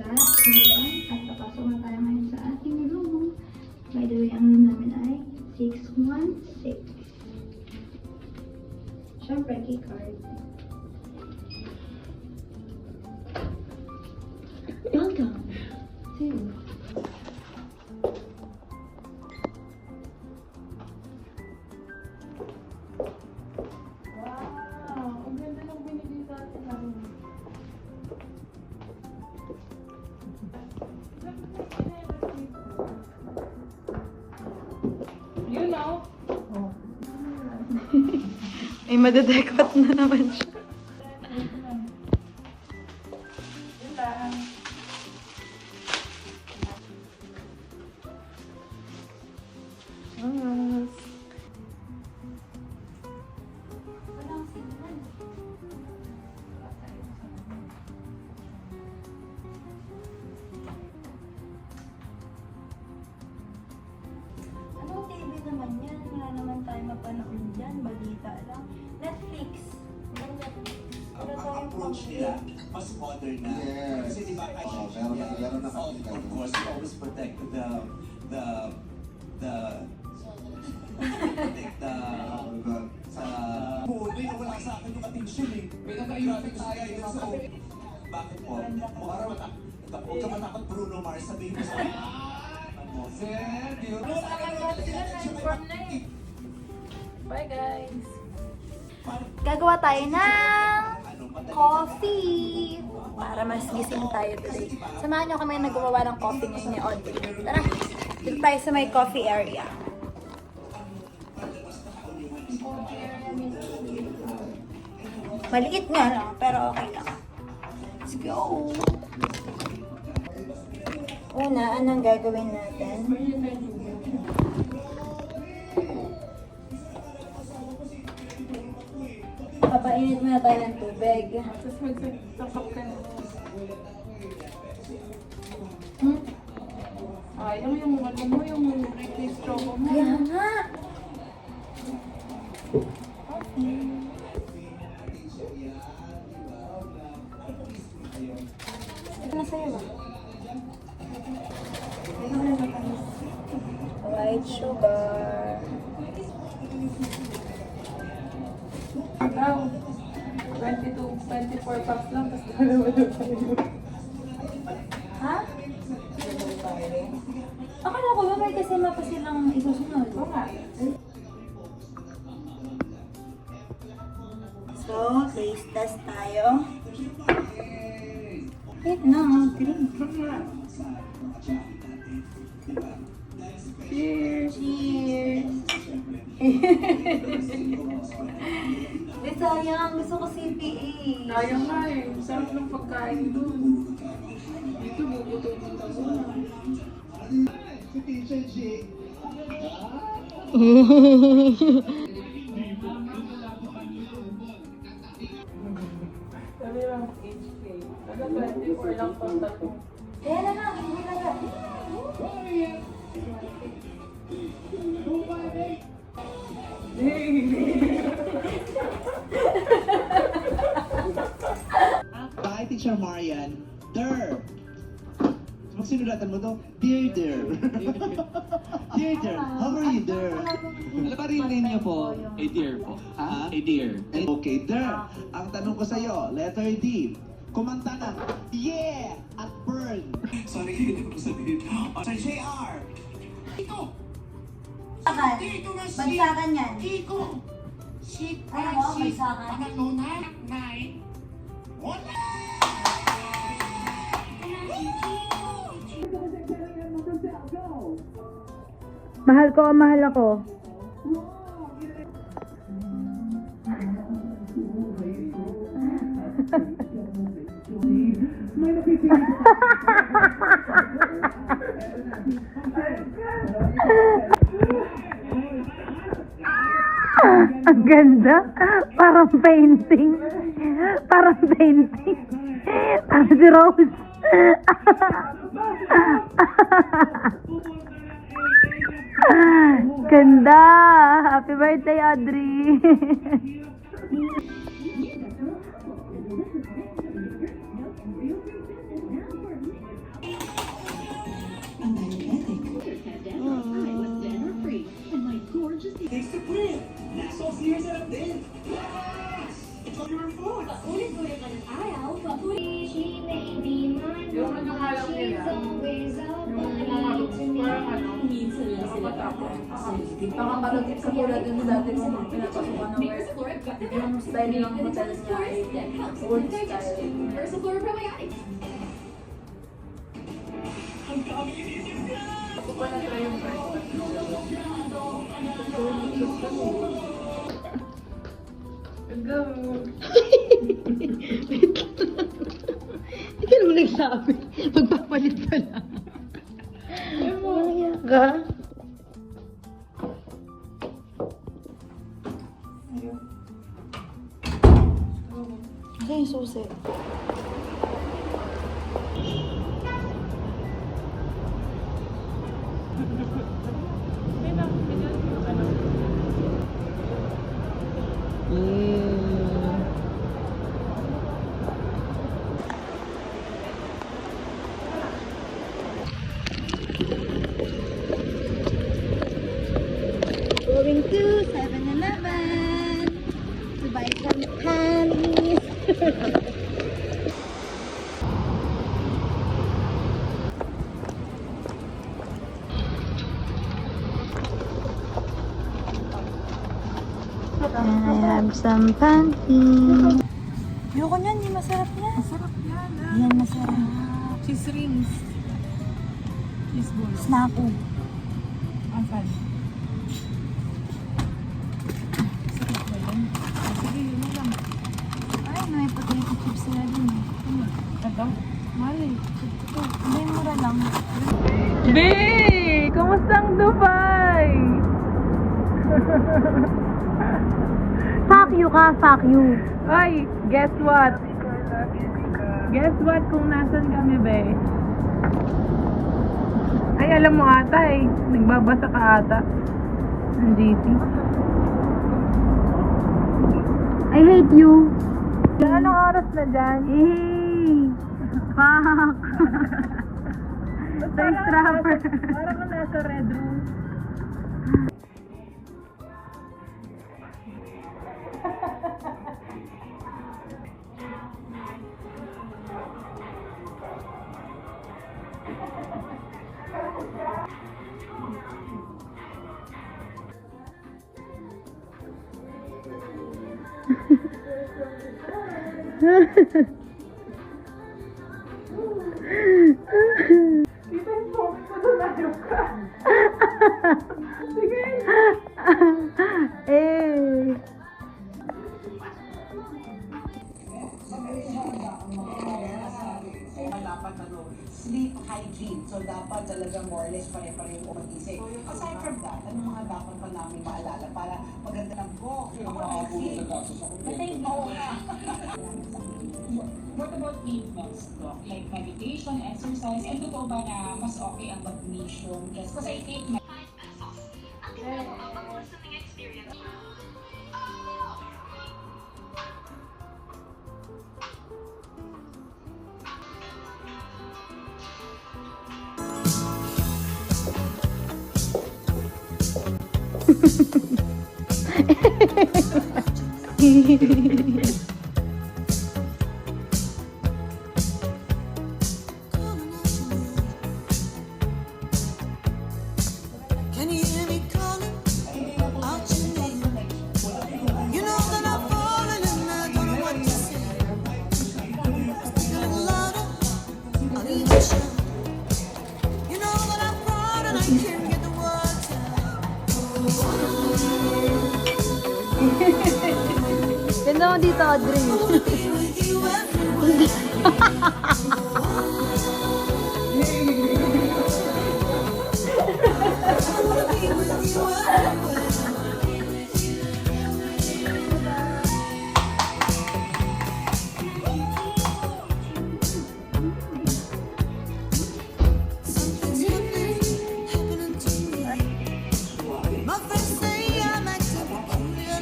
sa Hilton at papasok na tayo ngayon sa ating room. By the way, ang room namin ay 616. Siyempre, key card. Welcome to ay madadekot na naman siya. Ano TV naman yan? Wala naman tayo mapanood dyan. Balita lang. Netflix. Ang Netflix. Wala Ang tayong approach nila, mas modern na. Yes. Kasi di ba, meron na of course, we always protect protect sa may nawala sa akin yung attention eh. May naka-traffic tayo yun sa bakit po? Huwag ka matakot Bruno Mars, sabihin mo sa akin. Ano, sir, yun. Bye guys! Gagawa tayo ng coffee para mas gising tayo today. Samahan nyo kami na gumawa ng coffee ngayon ni Audrey. Tara, dito tayo sa may coffee area. Maliit nga lang, pero okay lang. Let's go! Una, anong gagawin natin? Papainit muna tayo ng tubig. Tapos magsasakap ka na. Ayang yung ano mo, yung replace choco mo. Kaya nga! Ito na sa'yo ba? White sugar. Ikaw, 24 packs lang, tapos dalawa tayo. Ha? Akala ko ba may kasama pa silang isusunod? Oo nga. So, taste test tayo. Wait na, drink. Cheers! Cheers! Eh, sayang. Gusto ko CPA. Kaya nga eh, sarap ng pagkain dun. Dito, bubuto-buto muna. Sabi lang, HK. Taga 24 lang pang tato. Kaya na lang, hindi na lang. Bye, Teacher Marian. Der. Magsinulatan mo to? Dear Der. Dear Der, how are you, Der? Ano ba rin name niyo po? A deer po. Ha? A deer. Okay, Der. Ang tanong ko sa'yo, letter D. Kumanta ng Yeah! At Burn. Sorry, hindi ko sabihin. Sa JR. Ito. Bakal. Dito na si... Bagsakan yan. Iko. Si Ano mo, Francis. bagsakan? Pangaluna. Nine. Wala! Mahal ko o mahal ako? Ang ganda. Parang painting. Parang painting. Parang si Rose. Ganda. Happy birthday, Audrey. Nakakalagit sa tulad dun dati nung pinapasukan ng work. Yung style ng hotel niya ay old style. Ako pa na-try yung Hindi ka naman nagsabi. Magpapalit pa lang. Mamaya ka. Kasi yung susi. Going to 7-Eleven to buy some candies. And I have some pancakes. Ayoko niyan, hindi masarap yan. Masarap yan. Yan, masarap. Cheese rings. Cheese balls. Snacko. Asan? Sarap ba yan? Sige, yun na lang. Ay, may potato chips sila dun. Ito? Mahal eh. Hindi, mura lang. Be! Kamusta ang Dubai? Fuck you ka, fuck you. Ay, guess what? Guess what kung nasan kami, be? Ay, alam mo ata eh. Nagbabasa ka ata. Ng GC. I hate you. Anong oras na dyan? Hey! Fuck! Thirst trapper. Parang ka nasa red room. Eh. Dapat sleep hygiene. So dapat talaga more or less pare-pareho o mag-isip. Aside from that, anong mga dapat pa namin maalala para maganda ng book, yung mga isip? What about maintenance, Doc? Like meditation, exercise, and totoo ba na mas okay ang magnesium? Just because I take my... Can you hear me calling out your name? You know that I've fallen and I don't know what to say. Speak a little louder, I'll even shout. You know that I'm proud and I can't get the words out. Ganda mo dito, Audrey. Be with you everywhere. I wanna be with you everywhere. Something's happening to me. My friends say I'm acting peculiar.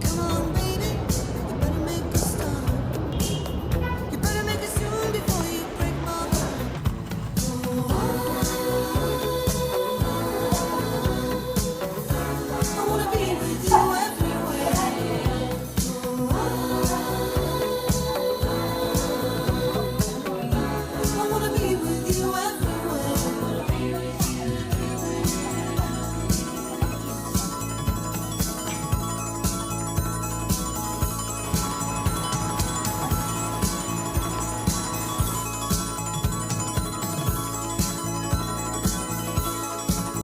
Come on, baby, you better make a start. You better make it soon before you break my heart. I wanna be with you.